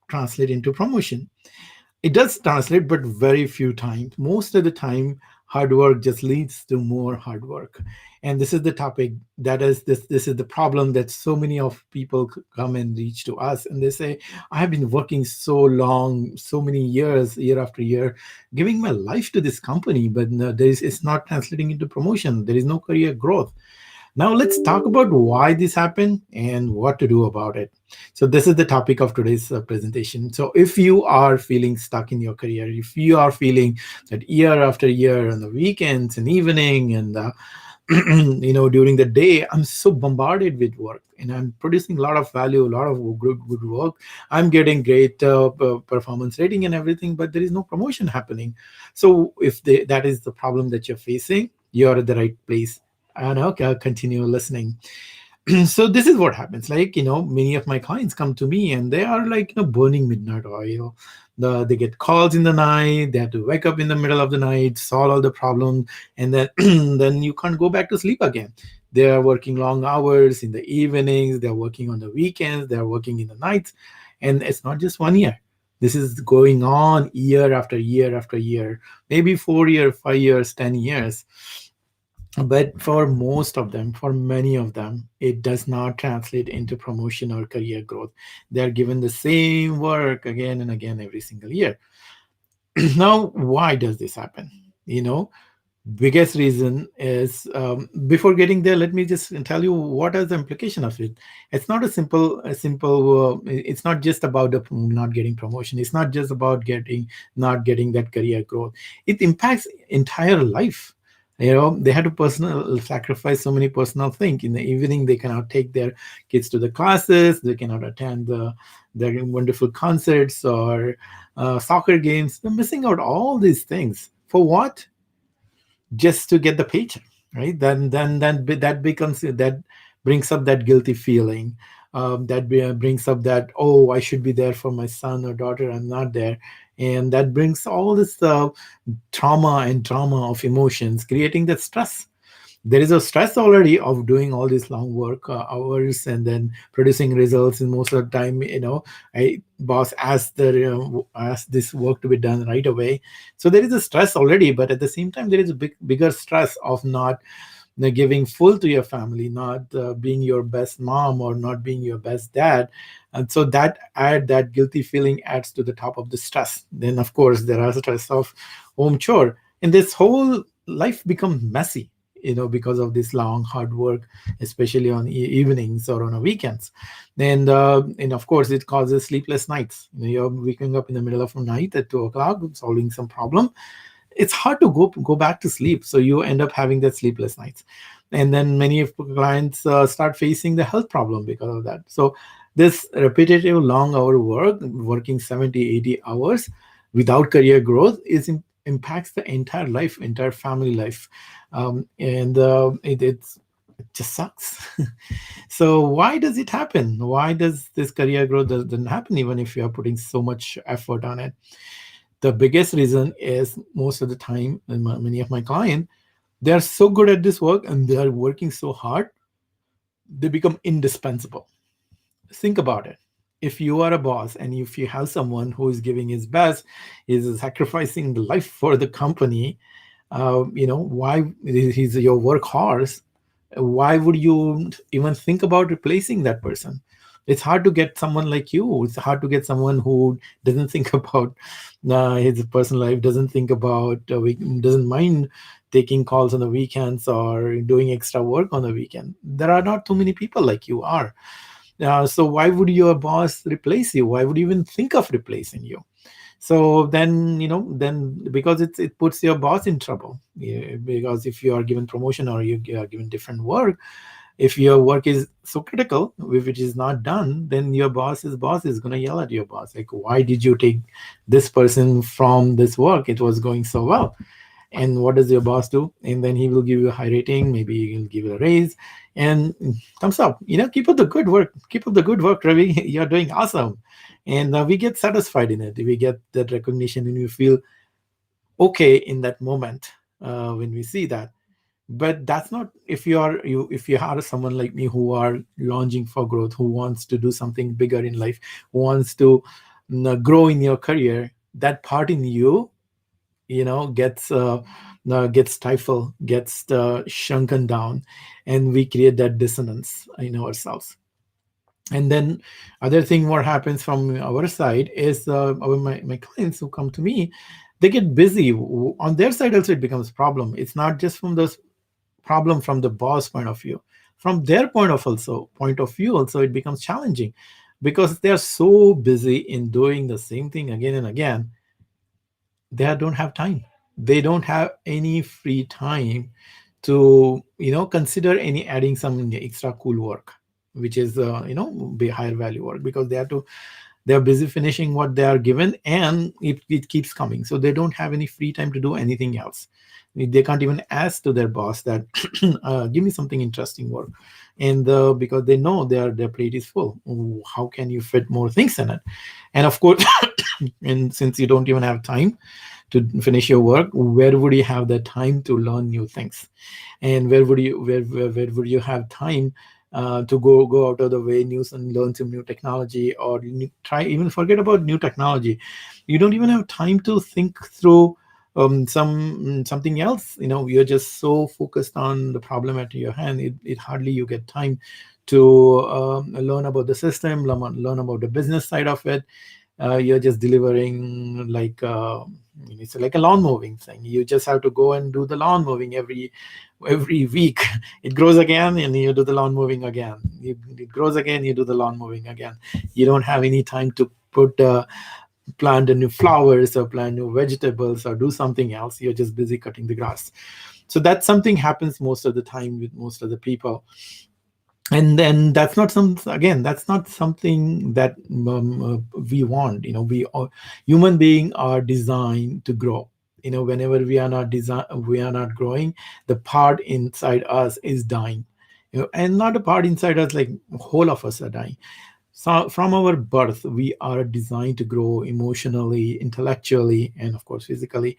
translate into promotion. It does translate, but very few times. Most of the time, hard work just leads to more hard work. And this is the topic that is this is the problem that so many of people come and reach to us, and they say, I have been working so long, so many years, year after year, giving my life to this company, but no, it's not translating into promotion. There is no career growth. Now, let's talk about why this happened and what to do about it. So, this is the topic of today's presentation. So, if you are feeling stuck in your career, if you are feeling that year after year on the weekends and evening and during the day, I'm so bombarded with work and I'm producing a lot of value, a lot of good work. I'm getting great performance rating and everything, but there is no promotion happening. So, if that is the problem that you're facing, you're at the right place. And okay, I'll continue listening. So this is what happens. Like, many of my clients come to me and they are like, burning midnight oil. They get calls in the night. They have to wake up in the middle of the night, solve all the problems, and then then you can't go back to sleep again. They are working long hours in the evenings. They're working on the weekends. They're working in the nights, and it's not just 1 year. This is going on year after year after year, maybe 4 years, 5 years, 10 years. But for most of them, for many of them, it does not translate into promotion or career growth. They're given the same work again and again every single year. Now, why does this happen? Biggest reason is, before getting there, let me just tell you what is the implication of it. It's not it's not just about not getting promotion. It's not just about not getting that career growth. It impacts entire life. They had to personal sacrifice so many personal things. In the evening, they cannot take their kids to the classes. They cannot attend their wonderful concerts or soccer games. They're missing out all these things for what? Just to get the paycheck, right? Then that becomes, that brings up that guilty feeling. Brings up that, oh, I should be there for my son or daughter, I'm not there. And that brings all this trauma and drama of emotions, creating that stress. There is a stress already of doing all these long work hours and then producing results. And most of the time, I boss asks this work to be done right away. So there is a stress already, but at the same time, there is a bigger stress of not giving full to your family, not being your best mom or not being your best dad. And so that guilty feeling adds to the top of the stress. Then of course there are stress of home chore, and this whole life becomes messy, because of this long hard work, especially on evenings or on a weekends. And of course it causes sleepless nights. You're waking up in the middle of the night at 2 o'clock solving some problem. It's hard to go back to sleep, so you end up having that sleepless nights. And then many of clients start facing the health problem because of that. So this repetitive long hour work, working 70, 80 hours without career growth, impacts the entire life, entire family life. And it just sucks. So why does it happen? Why does this career growth doesn't happen even if you are putting so much effort on it? The biggest reason is, most of the time, and many of my clients, they are so good at this work and they are working so hard, they become indispensable. Think about it. If you are a boss and if you have someone who is giving his best, is sacrificing the life for the company, why he's your workhorse, why would you even think about replacing that person? It's hard to get someone like you. It's hard to get someone who doesn't think about his personal life, doesn't think about doesn't mind taking calls on the weekends or doing extra work on the weekend. There are not too many people like you are. So why would your boss replace you? Why would you even think of replacing you? So then because it puts your boss in trouble. Yeah, because if you are given promotion or you are given different work, if your work is so critical, if it is not done, then your boss is going to yell at your boss, like, why did you take this person from this work? It was going so well. And what does your boss do? And then he will give you a high rating, maybe he'll give you a raise, and thumbs up. Keep up the good work. Keep up the good work, Ravi. You're doing awesome. And we get satisfied in it. We get that recognition, and we feel okay in that moment when we see that. But that's not, if you are someone like me who are longing for growth, who wants to do something bigger in life, who wants to grow in your career, that part in you, gets stifled, gets shrunken down, and we create that dissonance in ourselves. And then other thing what happens from our side is, my clients who come to me, they get busy on their side also. It becomes a problem. It's not just from the problem from the boss point of view, from their point of view also, it becomes challenging, because they are so busy in doing the same thing again and again. They don't have time. They don't have any free time to consider any adding some extra cool work, which is be higher value work, because they're busy finishing what they are given, and it keeps coming, so they don't have any free time to do anything else. They can't even ask to their boss that give me something interesting work, and because they know their plate is full. How can you fit more things in it? And of course, and since you don't even have time to finish your work, where would you have the time to learn new things? And where would you have time to go out of the way, news, and learn some new technology, or try, even forget about new technology, you don't even have time to think through something else. You're just so focused on the problem at your hand, it hardly you get time to learn about the system, learn about the business side of it. You're just delivering like it's like a lawn mowing thing. You just have to go and do the lawn mowing every week. It grows again, and you do the lawn mowing again. It grows again, you do the lawn mowing again. You don't have any time to plant a new flowers, or plant new vegetables, or do something else. You're just busy cutting the grass. So that something happens most of the time with most of the people. And then that's not something that we want. We all, human beings are designed to grow. Whenever we are not growing, the part inside us is dying. And not a part inside us, like whole of us are dying. So from our birth, we are designed to grow emotionally, intellectually, and of course physically.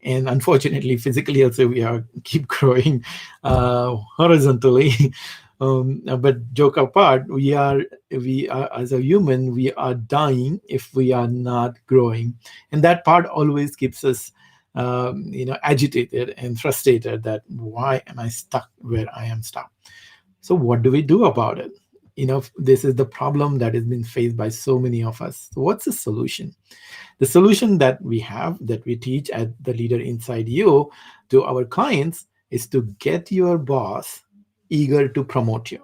And unfortunately, physically also we are keep growing horizontally. But joke apart, we are as a human, we are dying if we are not growing, and that part always keeps us agitated and frustrated, that why am I stuck where I am stuck? So what do we do about it? This is the problem that has been faced by so many of us. So what's the solution? The solution that we have, that we teach at the Leader Inside You to our clients, is to get your boss eager to promote you.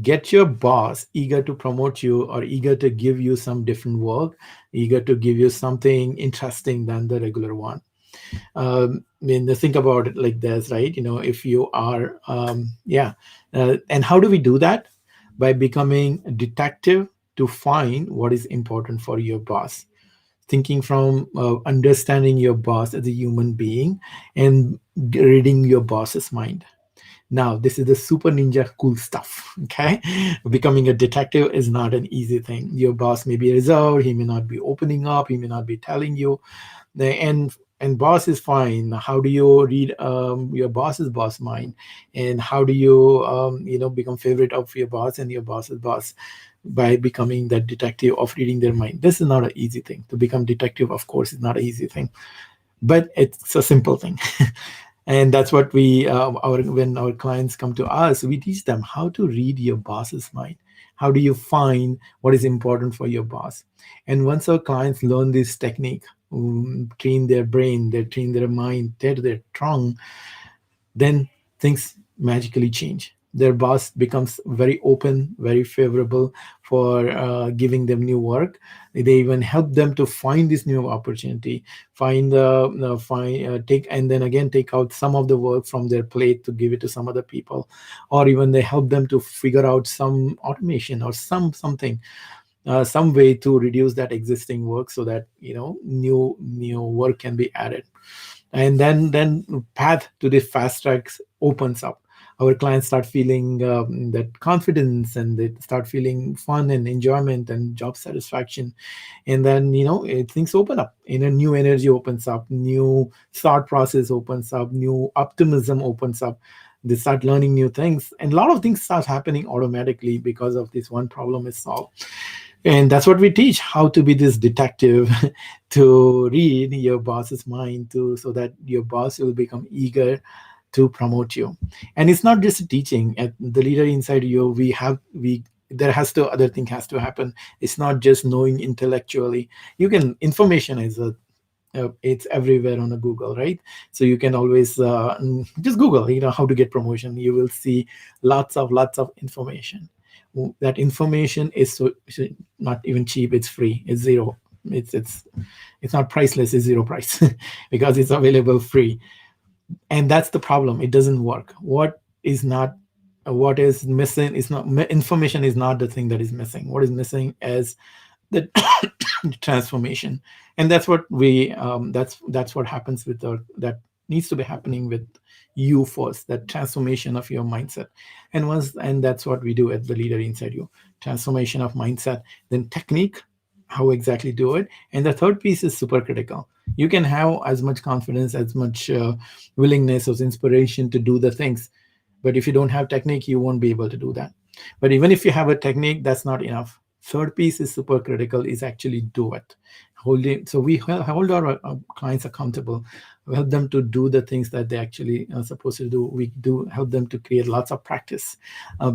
Get your boss eager to promote you, or eager to give you some different work, eager to give you something interesting than the regular one. I mean, think about it like this, right? If you are, and how do we do that? By becoming a detective to find what is important for your boss. Thinking from understanding your boss as a human being, and reading your boss's mind. Now, this is the super ninja cool stuff. Okay. Becoming a detective is not an easy thing. Your boss may be reserved, he may not be opening up, he may not be telling you. And boss is fine. How do you read your boss's boss mind? And how do you become favorite of your boss and your boss's boss? By becoming that detective of reading their mind. This is not an easy thing. To become detective, of course, is not an easy thing, but it's a simple thing. And that's what we our when our clients come to us, we teach them how to read your boss's mind. How do you find what is important for your boss? And once our clients learn this technique, train their brain, they train their mind, their tongue, then things magically change. Their boss becomes very open, very favorable for giving them new work. They even help them to find this new opportunity, take, and then again take out some of the work from their plate to give it to some other people, or even they help them to figure out some automation or something, some way to reduce that existing work, so that new work can be added. And then path to the fast tracks opens up. Our clients start feeling that confidence, and they start feeling fun and enjoyment and job satisfaction. And then things open up, a new energy opens up, new thought process opens up, new optimism opens up. They start learning new things, and a lot of things start happening automatically because of this one problem is solved. And that's what we teach, how to be this detective to read your boss's mind, to so that your boss will become eager to promote you. And it's not just teaching at the leader inside you. We there has to other thing has to happen. It's not just knowing intellectually. You can information is a it's everywhere on a Google, right? So you can always just Google, how to get promotion. You will see lots of information. That information is so not even cheap. It's free. It's zero. It's not priceless. It's zero price because it's available free. And that's the problem. It doesn't work. What is missing is not information. Is not the thing that is missing. What is missing is the transformation. And that's what we that's what happens with that needs to be happening with you first, that transformation of your mindset. And that's what we do at the leader inside you. Transformation of mindset, then technique, how exactly do it. And the third piece is super critical. You can have as much confidence, as much willingness or inspiration to do the things, but if you don't have technique, you won't be able to do that. But even if you have a technique, that's not enough. Third piece is super critical, is actually do it. Holding, so we hold our clients accountable. We help them to do the things that they actually are supposed to do. We do help them to create lots of practice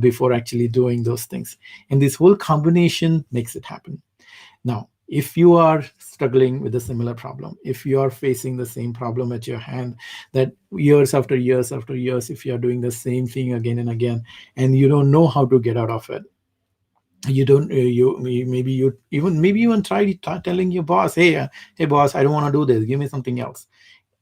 before actually doing those things. And this whole combination makes it happen. Now, if you are struggling with a similar problem, if you are facing the same problem at your hand, that years after years after years, if you are doing the same thing again and again, and you don't know how to get out of it, you don't maybe you even try telling your boss, hey boss, I don't want to do this, give me something else.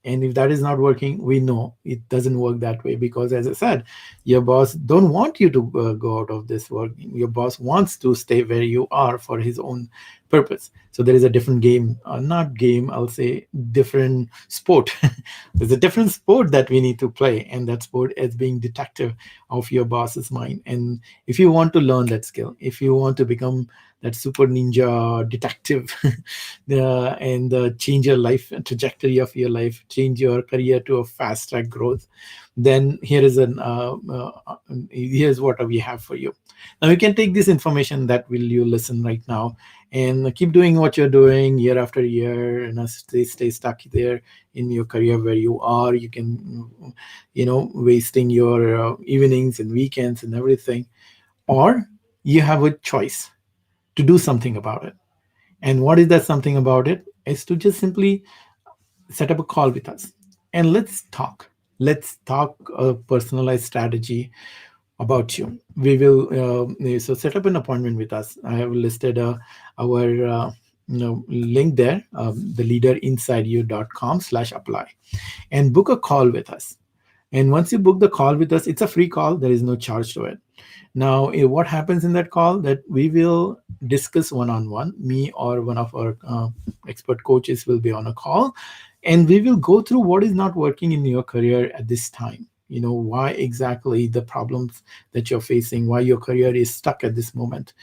And if that is not working, we know it doesn't work that way, because as I said, your boss don't want you to go out of this work. Your boss wants to stay where you are for his own purpose. So there is a different game, not game, I'll say different sport. There's a different sport that we need to play, and that sport is being detective of your boss's mind. And if you want to learn that skill, if you want to become that super ninja detective, and change your life trajectory of your life, change your career to a fast track growth, then here's what we have for you. Now you can take this information that will you listen right now, and keep doing what you're doing year after year, and stay stuck there in your career where you are. You can, wasting your evenings and weekends and everything, or you have a choice to do something about it. And what is that something about it? Is to just simply set up a call with us and let's talk. Let's talk a personalized strategy about you. We will so set up an appointment with us. I have listed our link there, theleaderinsideyou.com/apply, and book a call with us. And once you book the call with us, it's a free call. There is no charge to it. Now, what happens in that call? That we will discuss one on one. Me or one of our expert coaches will be on a call, and we will go through what is not working in your career at this time. Why exactly the problems that you're facing, why your career is stuck at this moment,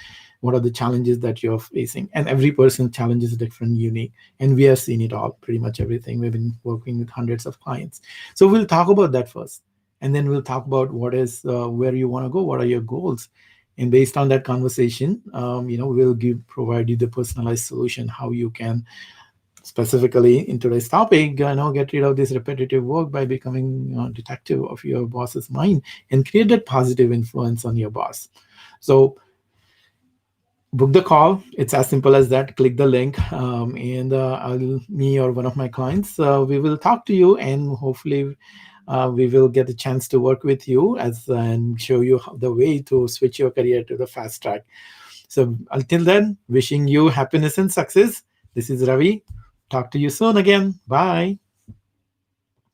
what are the challenges that you're facing. And every person's challenge is different, unique, and we have seen it all, pretty much everything. We've been working with hundreds of clients. So we'll talk about that first, and then we'll talk about what is where you want to go, what are your goals. And based on that conversation, we'll provide you the personalized solution, how you can specifically in today's topic, get rid of this repetitive work by becoming a detective of your boss's mind and create that positive influence on your boss. So book the call. It's as simple as that. Click the link, and me or one of my clients, we will talk to you, and hopefully we will get a chance to work with you and show you the way to switch your career to the fast track. So until then, wishing you happiness and success. This is Ravi. Talk to you soon again. Bye.